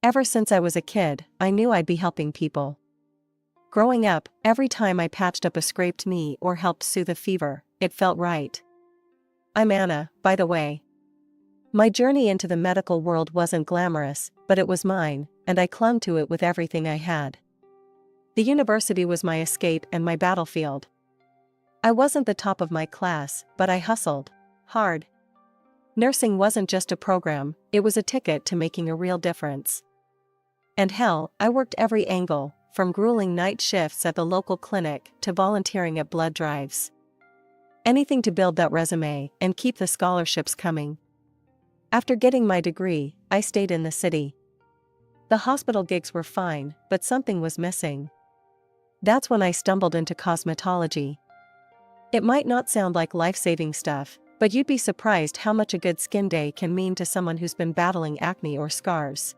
Ever since I was a kid, I knew I'd be helping people. Growing up, every time I patched up a scraped knee or helped soothe a fever, it felt right. I'm Anna, by the way. My journey into the medical world wasn't glamorous, but it was mine, and I clung to it with everything I had. The university was my escape and my battlefield. I wasn't the top of my class, but I hustled hard. Nursing wasn't just a program, it was a ticket to making a real difference. And hell, I worked every angle, from grueling night shifts at the local clinic to volunteering at blood drives. Anything to build that resume and keep the scholarships coming. After getting my degree, I stayed in the city. The hospital gigs were fine, but something was missing. That's when I stumbled into cosmetology. It might not sound like life-saving stuff, but you'd be surprised how much a good skin day can mean to someone who's been battling acne or scars.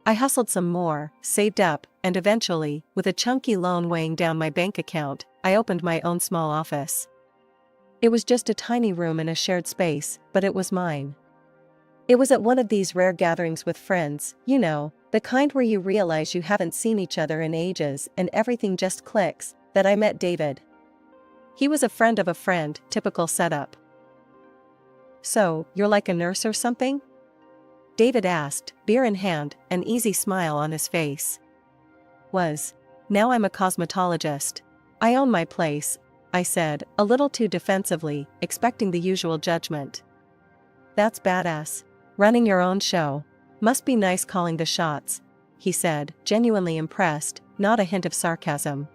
I hustled some more, saved up, and eventually, with a chunky loan weighing down my bank account, I opened my own small office. It was just a tiny room in a shared space, but it was mine. It was at one of these rare gatherings with friends, you know, the kind where you realize you haven't seen each other in ages and everything just clicks, that I met David. He was a friend of a friend, typical setup. "So, you're like a nurse or something?" David asked, beer in hand, an easy smile on his face. Now I'm a cosmetologist. I own my place, I said, a little too defensively, expecting the usual judgment. "That's badass. Running your own show. Must be nice calling the shots," he said, genuinely impressed, not a hint of sarcasm.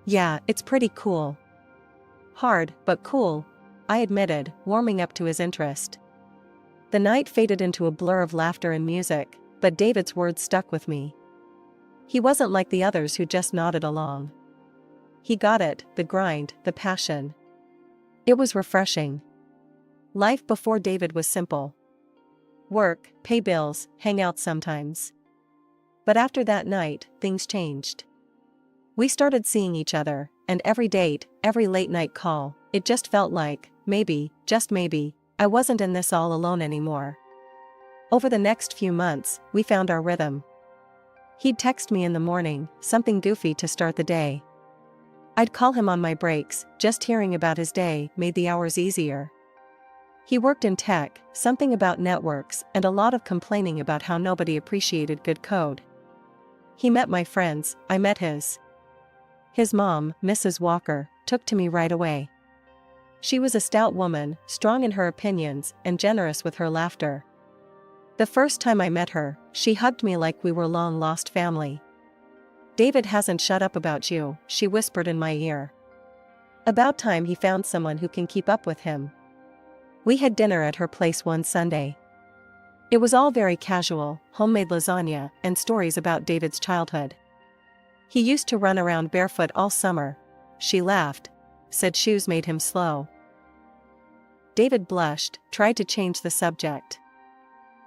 "Yeah, it's pretty cool." "Hard, but cool," I admitted, warming up to his interest. The night faded into a blur of laughter and music, but David's words stuck with me. He wasn't like the others who just nodded along. He got it, the grind, the passion. It was refreshing. Life before David was simple. Work, pay bills, hang out sometimes. But after that night, things changed. We started seeing each other, and every date, every late-night call, it just felt like, maybe, just maybe, I wasn't in this all alone anymore. Over the next few months, we found our rhythm. He'd text me in the morning, something goofy to start the day. I'd call him on my breaks, just hearing about his day made the hours easier. He worked in tech, something about networks, and a lot of complaining about how nobody appreciated good code. He met my friends, I met his. His mom, Mrs. Walker, took to me right away. She was a stout woman, strong in her opinions, and generous with her laughter. The first time I met her, she hugged me like we were long-lost family. "David hasn't shut up about you," she whispered in my ear. "About time he found someone who can keep up with him." We had dinner at her place one Sunday. It was all very casual, homemade lasagna, and stories about David's childhood. "He used to run around barefoot all summer," she laughed, said shoes made him slow. David blushed, tried to change the subject.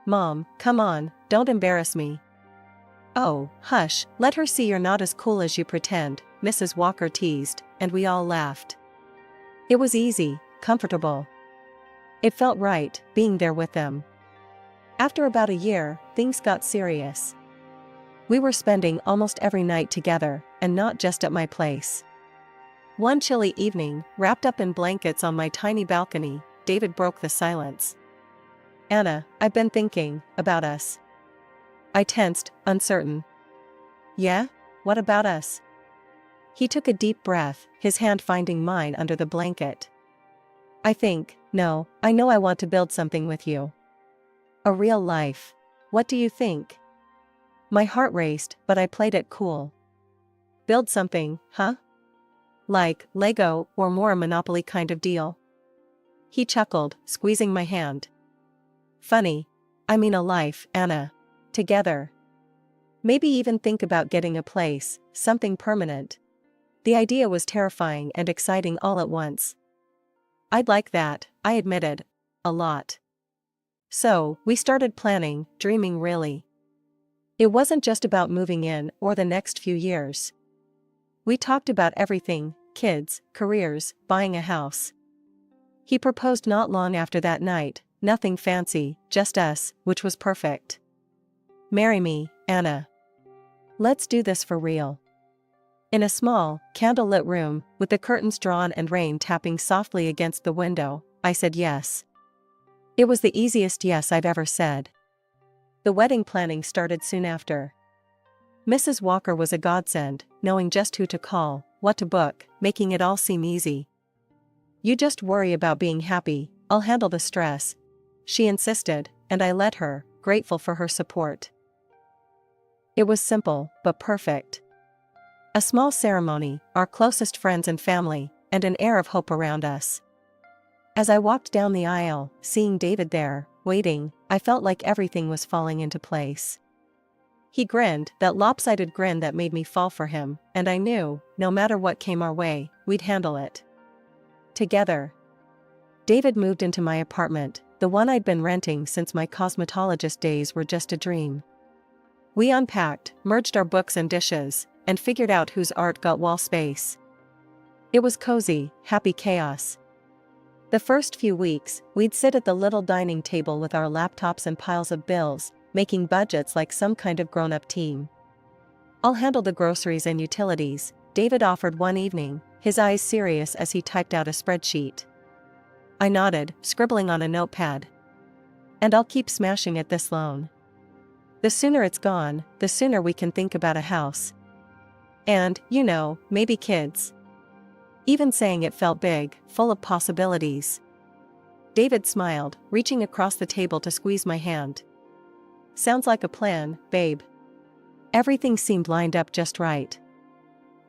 "Mom, come on, don't embarrass me." "Oh, hush, let her see you're not as cool as you pretend," Mrs. Walker teased, and we all laughed. It was easy, comfortable. It felt right, being there with them. After about a year, things got serious. We were spending almost every night together, and not just at my place. One chilly evening, wrapped up in blankets on my tiny balcony, David broke the silence. "Anna, I've been thinking about us." I tensed, uncertain. "Yeah? What about us?" He took a deep breath, his hand finding mine under the blanket. I know I want to build something with you. A real life. What do you think?" My heart raced, but I played it cool. "Build something, huh? Like Lego or more a Monopoly kind of deal?" He chuckled, squeezing my hand. "Funny. I mean a life, Anna. Together. Maybe even think about getting a place, something permanent." The idea was terrifying and exciting all at once. "I'd like that," I admitted. A lot. So, we started planning, dreaming really. It wasn't just about moving in or the next few years. We talked about everything: kids, careers, buying a house. He proposed not long after that night, nothing fancy, just us, which was perfect. Marry me, Anna. Let's do this for real. In a small, candlelit room, with the curtains drawn and rain tapping softly against the window, I said yes. It was the easiest yes I've ever said. The wedding planning started soon after. Mrs. Walker was a godsend, knowing just who to call, what to book, making it all seem easy. You just worry about being happy, I'll handle the stress, she insisted, and I let her, grateful for her support. It was simple, but perfect. A small ceremony, our closest friends and family, and an air of hope around us. As I walked down the aisle, seeing David there, waiting, I felt like everything was falling into place. He grinned, that lopsided grin that made me fall for him, and I knew, no matter what came our way, we'd handle it. Together. David moved into my apartment, the one I'd been renting since my cosmetologist days were just a dream. We unpacked, merged our books and dishes, and figured out whose art got wall space. It was cozy, happy chaos. The first few weeks, we'd sit at the little dining table with our laptops and piles of bills, making budgets like some kind of grown-up team. I'll handle the groceries and utilities, David offered one evening, his eyes serious as he typed out a spreadsheet. I nodded, scribbling on a notepad. And I'll keep smashing at this loan. The sooner it's gone, the sooner we can think about a house. And, maybe kids. Even saying it felt big, full of possibilities. David smiled, reaching across the table to squeeze my hand. Sounds like a plan, babe. Everything seemed lined up just right.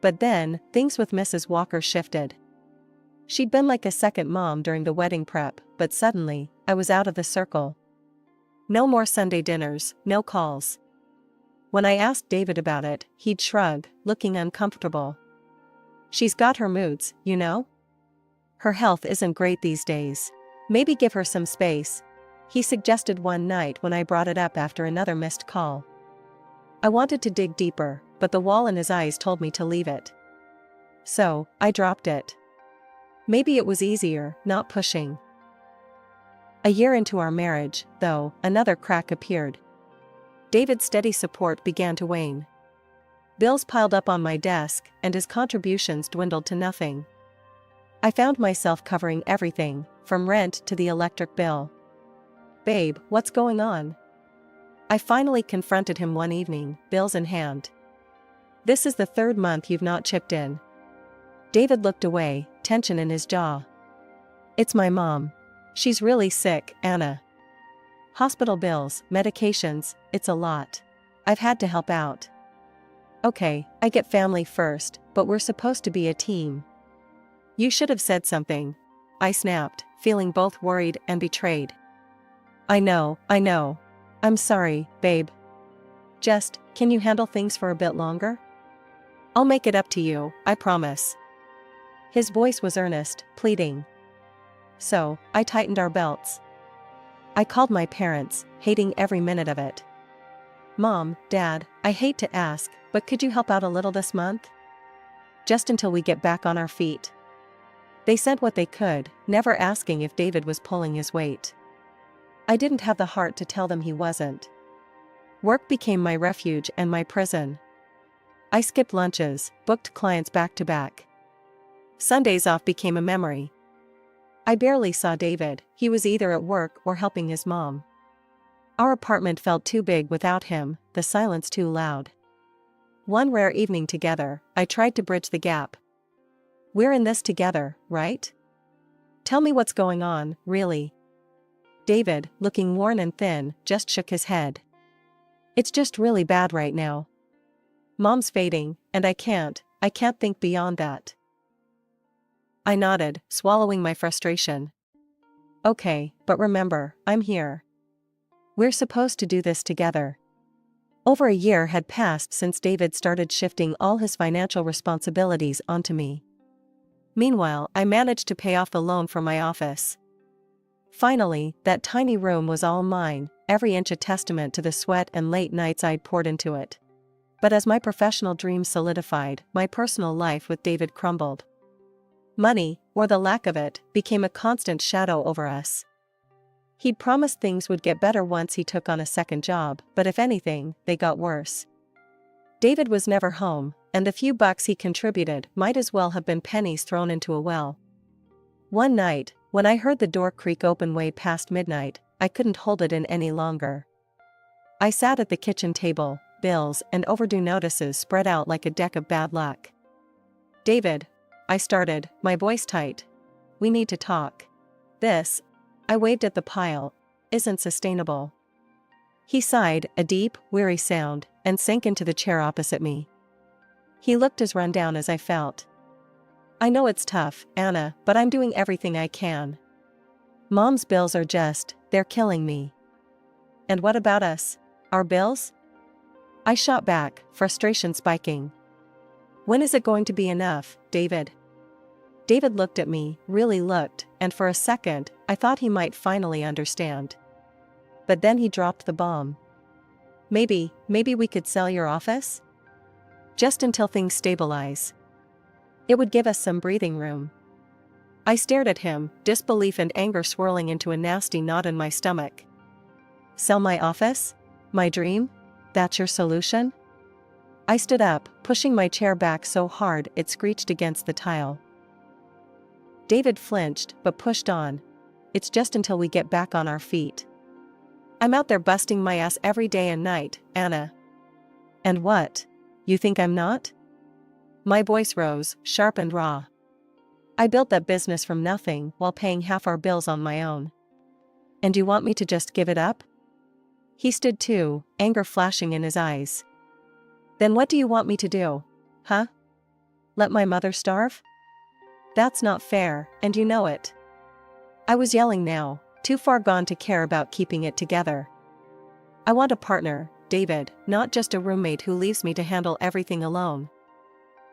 But then, things with Mrs. Walker shifted. She'd been like a second mom during the wedding prep, but suddenly, I was out of the circle. No more Sunday dinners, no calls. When I asked David about it, he'd shrug, looking uncomfortable. She's got her moods, Her health isn't great these days. Maybe give her some space, he suggested one night when I brought it up after another missed call. I wanted to dig deeper, but the wall in his eyes told me to leave it. So, I dropped it. Maybe it was easier, not pushing. A year into our marriage, though, another crack appeared. David's steady support began to wane. Bills piled up on my desk, and his contributions dwindled to nothing. I found myself covering everything, from rent to the electric bill. Babe, what's going on? I finally confronted him one evening, bills in hand. This is the third month you've not chipped in. David looked away, tension in his jaw. It's my mom. She's really sick, Anna. Hospital bills, medications, it's a lot. I've had to help out. Okay, I get family first, but we're supposed to be a team. You should have said something, I snapped, feeling both worried and betrayed. I know. I'm sorry, babe. Just, can you handle things for a bit longer? I'll make it up to you, I promise. His voice was earnest, pleading. So, I tightened our belts. I called my parents, hating every minute of it. Mom, Dad, I hate to ask, but could you help out a little this month? Just until we get back on our feet. They sent what they could, never asking if David was pulling his weight. I didn't have the heart to tell them he wasn't. Work became my refuge and my prison. I skipped lunches, booked clients back to back. Sundays off became a memory. I barely saw David, he was either at work or helping his mom. Our apartment felt too big without him, the silence too loud. One rare evening together, I tried to bridge the gap. We're in this together, right? Tell me what's going on, really. David, looking worn and thin, just shook his head. It's just really bad right now. Mom's fading, and I can't think beyond that. I nodded, swallowing my frustration. Okay, but remember, I'm here. We're supposed to do this together. Over a year had passed since David started shifting all his financial responsibilities onto me. Meanwhile, I managed to pay off the loan for my office. Finally, that tiny room was all mine, every inch a testament to the sweat and late nights I'd poured into it. But as my professional dreams solidified, my personal life with David crumbled. Money, or the lack of it, became a constant shadow over us. He'd promised things would get better once he took on a second job, but if anything, they got worse. David was never home, and the few bucks he contributed might as well have been pennies thrown into a well. One night, when I heard the door creak open way past midnight, I couldn't hold it in any longer. I sat at the kitchen table, bills and overdue notices spread out like a deck of bad luck. "David," I started, my voice tight. "We need to talk. This," I waved at the pile, "isn't sustainable." He sighed, a deep, weary sound, and sank into the chair opposite me. He looked as run down as I felt. "I know it's tough, Anna, but I'm doing everything I can. Mom's bills are they're killing me." "And what about us? Our bills?" I shot back, frustration spiking. "When is it going to be enough, David?" David looked at me, really looked, and for a second, I thought he might finally understand. But then he dropped the bomb. Maybe we could sell your office? Just until things stabilize. It would give us some breathing room." I stared at him, disbelief and anger swirling into a nasty knot in my stomach. "Sell my office? My dream? That's your solution?" I stood up, pushing my chair back so hard it screeched against the tile. David flinched, but pushed on. "It's just until we get back on our feet. I'm out there busting my ass every day and night, Anna." "And what? You think I'm not?" My voice rose, sharp and raw. "I built that business from nothing while paying half our bills on my own. And you want me to just give it up?" He stood too, anger flashing in his eyes. "Then what do you want me to do? Huh? Let my mother starve? That's not fair, and you know it." I was yelling now, too far gone to care about keeping it together. "I want a partner, David, not just a roommate who leaves me to handle everything alone."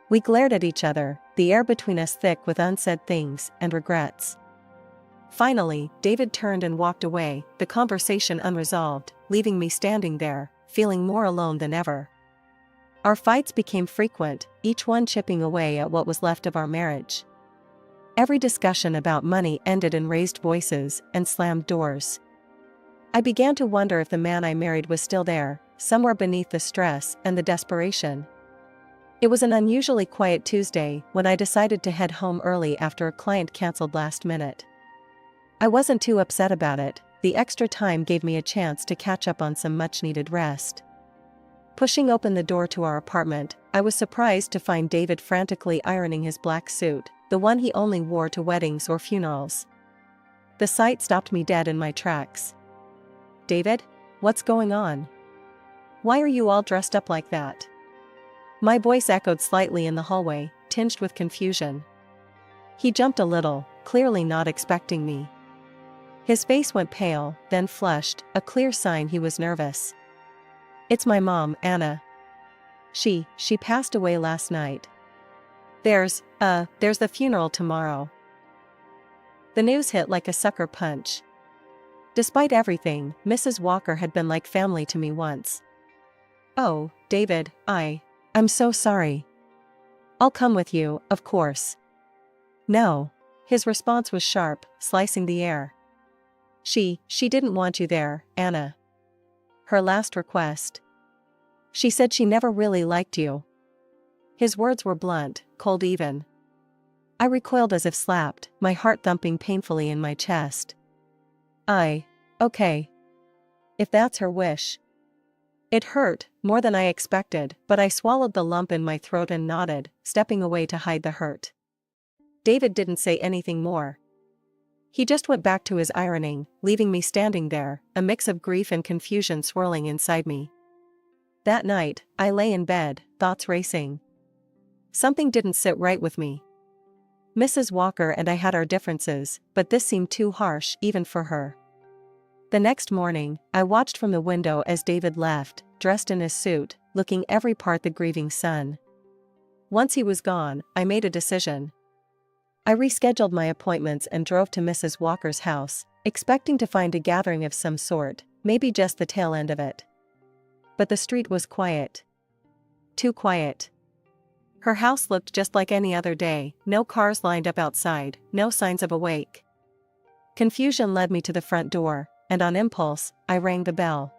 We glared at each other, the air between us thick with unsaid things and regrets. Finally, David turned and walked away, the conversation unresolved, leaving me standing there, feeling more alone than ever. Our fights became frequent, each one chipping away at what was left of our marriage. Every discussion about money ended in raised voices and slammed doors. I began to wonder if the man I married was still there, somewhere beneath the stress and the desperation. It was an unusually quiet Tuesday when I decided to head home early after a client canceled last minute. I wasn't too upset about it, the extra time gave me a chance to catch up on some much-needed rest. Pushing open the door to our apartment, I was surprised to find David frantically ironing his black suit, the one he only wore to weddings or funerals. The sight stopped me dead in my tracks. "David, what's going on? Why are you all dressed up like that?" My voice echoed slightly in the hallway, tinged with confusion. He jumped a little, clearly not expecting me. His face went pale, then flushed, a clear sign he was nervous. "It's my mom, Anna. She passed away last night. There's the funeral tomorrow." The news hit like a sucker punch. Despite everything, Mrs. Walker had been like family to me once. "Oh, David, I'm so sorry. I'll come with you, of course." "No." His response was sharp, slicing the air. She didn't want you there, Anna. Her last request. She said she never really liked you." His words were blunt, cold even. I recoiled as if slapped, my heart thumping painfully in my chest. Okay. If that's her wish." It hurt, more than I expected, but I swallowed the lump in my throat and nodded, stepping away to hide the hurt. David didn't say anything more. He just went back to his ironing, leaving me standing there, a mix of grief and confusion swirling inside me. That night, I lay in bed, thoughts racing. Something didn't sit right with me. Mrs. Walker and I had our differences, but this seemed too harsh even for her. The next morning, I watched from the window as David left, dressed in his suit, looking every part the grieving son. Once he was gone, I made a decision. I rescheduled my appointments and drove to Mrs. Walker's house, expecting to find a gathering of some sort, maybe just the tail end of it. But the street was quiet. Too quiet. Her house looked just like any other day, no cars lined up outside, no signs of a wake. Confusion led me to the front door, and on impulse, I rang the bell.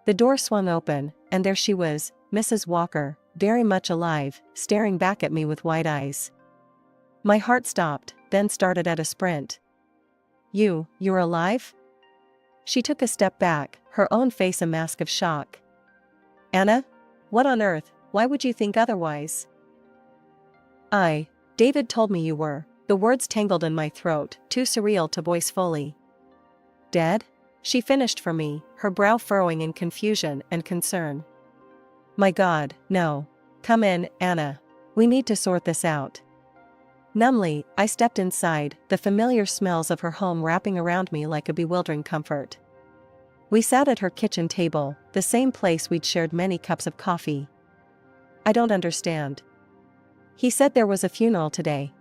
The door swung open, and there she was, Mrs. Walker, very much alive, staring back at me with wide eyes. My heart stopped, then started at a sprint. You're alive?" She took a step back, her own face a mask of shock. "Anna? What on earth, why would you think otherwise?" David told me you were." The words tangled in my throat, too surreal to voice fully. "Dead?" She finished for me, her brow furrowing in confusion and concern. "My God, no. Come in, Anna. We need to sort this out." Numbly, I stepped inside, the familiar smells of her home wrapping around me like a bewildering comfort. We sat at her kitchen table, the same place we'd shared many cups of coffee. "I don't understand." "He said there was a funeral today.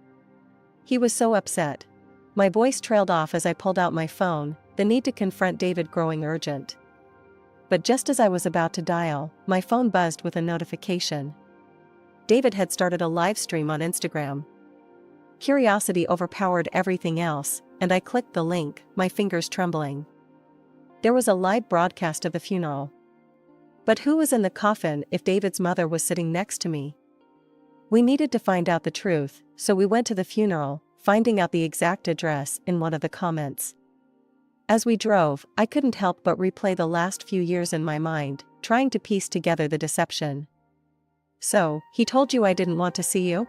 He was so upset." My voice trailed off as I pulled out my phone, the need to confront David growing urgent. But just as I was about to dial, my phone buzzed with a notification. David had started a live stream on Instagram. Curiosity overpowered everything else, and I clicked the link, my fingers trembling. There was a live broadcast of the funeral. But who was in the coffin if David's mother was sitting next to me? We needed to find out the truth, so we went to the funeral, finding out the exact address in one of the comments. As we drove, I couldn't help but replay the last few years in my mind, trying to piece together the deception. "So, he told you I didn't want to see you?"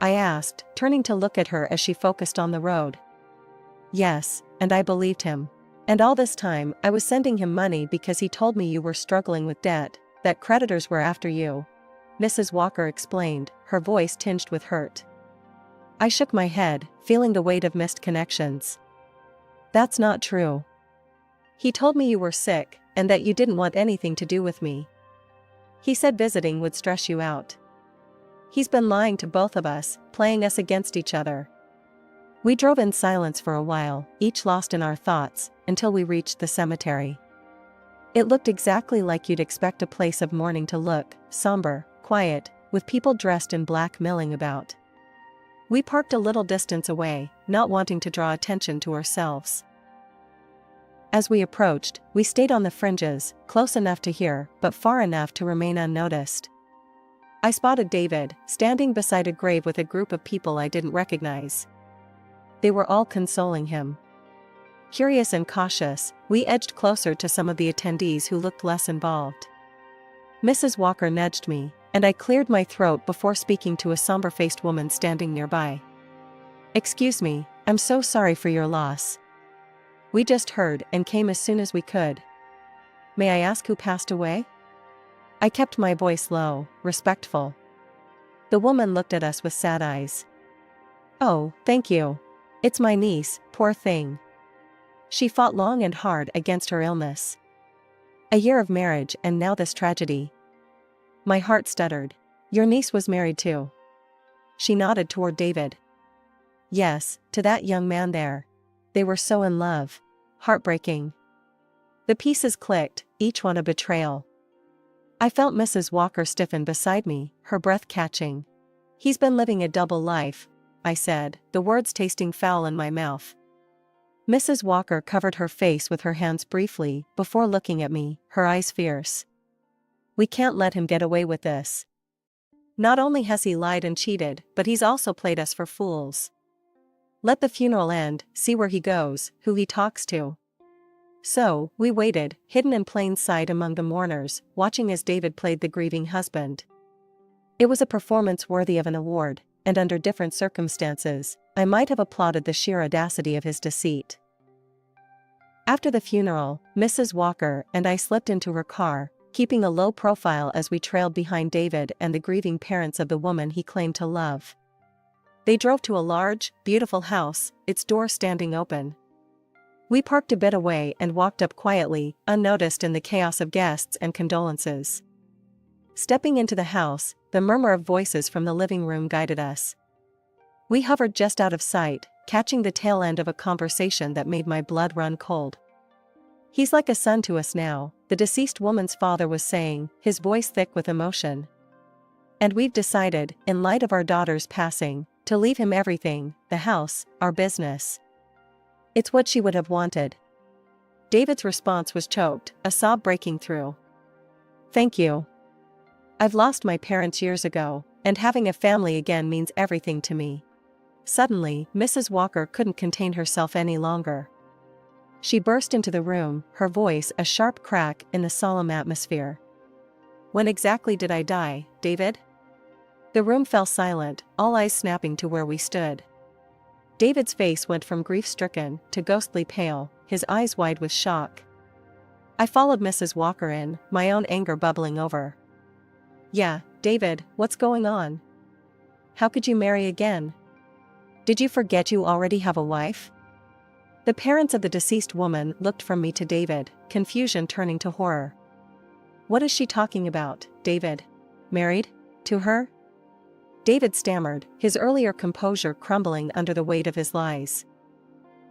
I asked, turning to look at her as she focused on the road. "Yes, and I believed him. And all this time, I was sending him money because he told me you were struggling with debt, that creditors were after you," Mrs. Walker explained, her voice tinged with hurt. I shook my head, feeling the weight of missed connections. "That's not true. He told me you were sick, and that you didn't want anything to do with me. He said visiting would stress you out. He's been lying to both of us, playing us against each other." We drove in silence for a while, each lost in our thoughts, until we reached the cemetery. It looked exactly like you'd expect a place of mourning to look, somber, quiet, with people dressed in black milling about. We parked a little distance away, not wanting to draw attention to ourselves. As we approached, we stayed on the fringes, close enough to hear, but far enough to remain unnoticed. I spotted David, standing beside a grave with a group of people I didn't recognize. They were all consoling him. Curious and cautious, we edged closer to some of the attendees who looked less involved. Mrs. Walker nudged me, and I cleared my throat before speaking to a somber-faced woman standing nearby. "Excuse me, I'm so sorry for your loss. We just heard and came as soon as we could. May I ask who passed away?" I kept my voice low, respectful. The woman looked at us with sad eyes. "Oh, thank you. It's my niece, poor thing. She fought long and hard against her illness. A year of marriage and now this tragedy." My heart stuttered. "Your niece was married too?" She nodded toward David. "Yes, to that young man there. They were so in love. Heartbreaking." The pieces clicked, each one a betrayal. I felt Mrs. Walker stiffen beside me, her breath catching. "He's been living a double life," I said, the words tasting foul in my mouth. Mrs. Walker covered her face with her hands briefly, before looking at me, her eyes fierce. "We can't let him get away with this. Not only has he lied and cheated, but he's also played us for fools. Let the funeral end, see where he goes, who he talks to." So, we waited, hidden in plain sight among the mourners, watching as David played the grieving husband. It was a performance worthy of an award, and under different circumstances, I might have applauded the sheer audacity of his deceit. After the funeral, Mrs. Walker and I slipped into her car, keeping a low profile as we trailed behind David and the grieving parents of the woman he claimed to love. They drove to a large, beautiful house, its door standing open. We parked a bit away and walked up quietly, unnoticed in the chaos of guests and condolences. Stepping into the house, the murmur of voices from the living room guided us. We hovered just out of sight, catching the tail end of a conversation that made my blood run cold. "He's like a son to us now," the deceased woman's father was saying, his voice thick with emotion. "And we've decided, in light of our daughter's passing, to leave him everything, the house, our business." It's what she would have wanted. David's response was choked, a sob breaking through. Thank you. I've lost my parents years ago, and having a family again means everything to me. Suddenly, Mrs. Walker couldn't contain herself any longer. She burst into the room, her voice a sharp crack in the solemn atmosphere. When exactly did I die, David? The room fell silent, all eyes snapping to where we stood. David's face went from grief-stricken to ghostly pale, his eyes wide with shock. I followed Mrs. Walker in, my own anger bubbling over. Yeah, David, what's going on? How could you marry again? Did you forget you already have a wife? The parents of the deceased woman looked from me to David, confusion turning to horror. What is she talking about, David? Married? To her? David stammered, his earlier composure crumbling under the weight of his lies.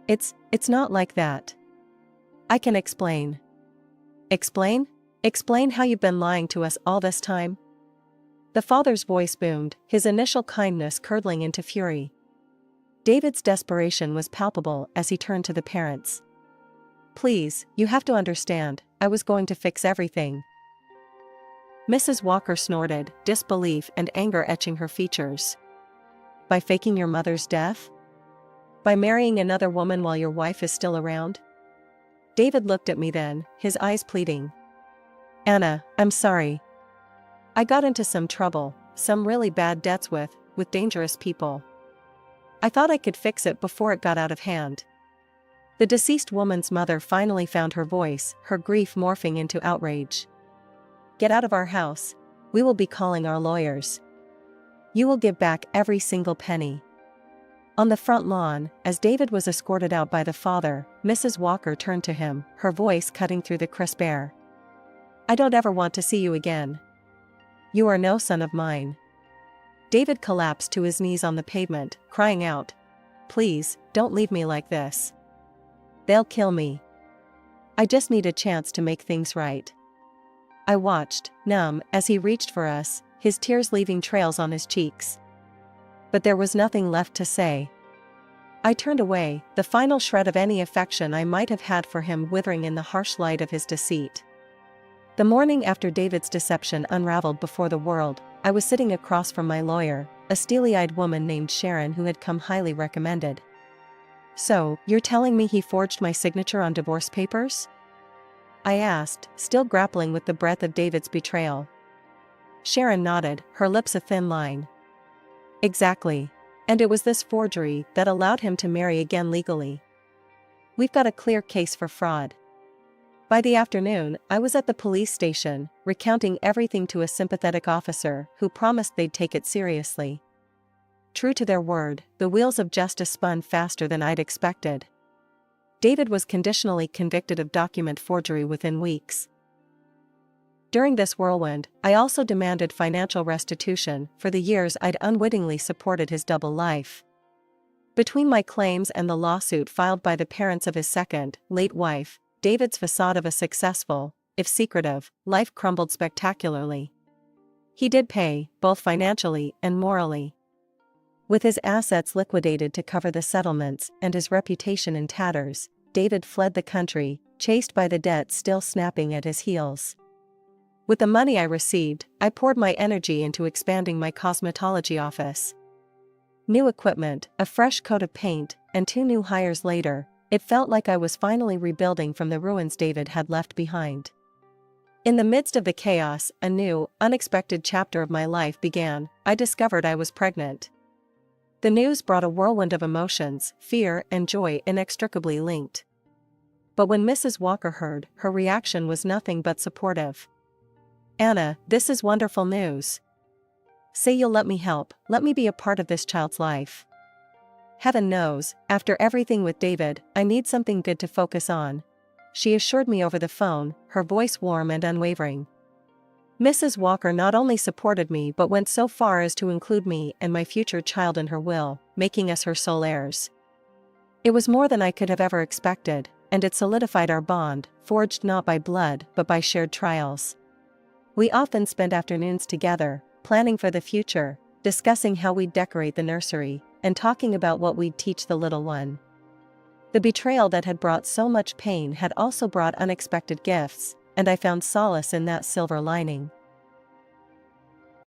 It's not like that. I can explain. Explain? Explain how you've been lying to us all this time? The father's voice boomed, his initial kindness curdling into fury. David's desperation was palpable as he turned to the parents. Please, you have to understand, I was going to fix everything. Mrs. Walker snorted, disbelief and anger etching her features. By faking your mother's death? By marrying another woman while your wife is still around? David looked at me then, his eyes pleading. Anna, I'm sorry. I got into some trouble, some really bad debts with dangerous people. I thought I could fix it before it got out of hand. The deceased woman's mother finally found her voice, her grief morphing into outrage. Get out of our house. We will be calling our lawyers. You will give back every single penny. On the front lawn, as David was escorted out by the father, Mrs. Walker turned to him, her voice cutting through the crisp air. I don't ever want to see you again. You are no son of mine. David collapsed to his knees on the pavement, crying out, Please, don't leave me like this. They'll kill me. I just need a chance to make things right. I watched, numb, as he reached for us, his tears leaving trails on his cheeks. But there was nothing left to say. I turned away, the final shred of any affection I might have had for him withering in the harsh light of his deceit. The morning after David's deception unraveled before the world, I was sitting across from my lawyer, a steely-eyed woman named Sharon who had come highly recommended. So, you're telling me he forged my signature on divorce papers? I asked, still grappling with the breadth of David's betrayal. Sharon nodded, her lips a thin line. Exactly. And it was this forgery that allowed him to marry again legally. We've got a clear case for fraud. By the afternoon, I was at the police station, recounting everything to a sympathetic officer who promised they'd take it seriously. True to their word, the wheels of justice spun faster than I'd expected. David was conditionally convicted of document forgery within weeks. During this whirlwind, I also demanded financial restitution for the years I'd unwittingly supported his double life. Between my claims and the lawsuit filed by the parents of his second, late wife, David's facade of a successful, if secretive, life crumbled spectacularly. He did pay, both financially and morally. With his assets liquidated to cover the settlements and his reputation in tatters, David fled the country, chased by the debt still snapping at his heels. With the money I received, I poured my energy into expanding my cosmetology office. New equipment, a fresh coat of paint, and 2 new hires later, it felt like I was finally rebuilding from the ruins David had left behind. In the midst of the chaos, a new, unexpected chapter of my life began. I discovered I was pregnant. The news brought a whirlwind of emotions, fear and joy inextricably linked. But when Mrs. Walker heard, her reaction was nothing but supportive. Anna, this is wonderful news. Say you'll let me help, let me be a part of this child's life. Heaven knows, after everything with David, I need something good to focus on. She assured me over the phone, her voice warm and unwavering. Mrs. Walker not only supported me but went so far as to include me and my future child in her will, making us her sole heirs. It was more than I could have ever expected, and it solidified our bond, forged not by blood but by shared trials. We often spent afternoons together, planning for the future, discussing how we'd decorate the nursery, and talking about what we'd teach the little one. The betrayal that had brought so much pain had also brought unexpected gifts, and I found solace in that silver lining.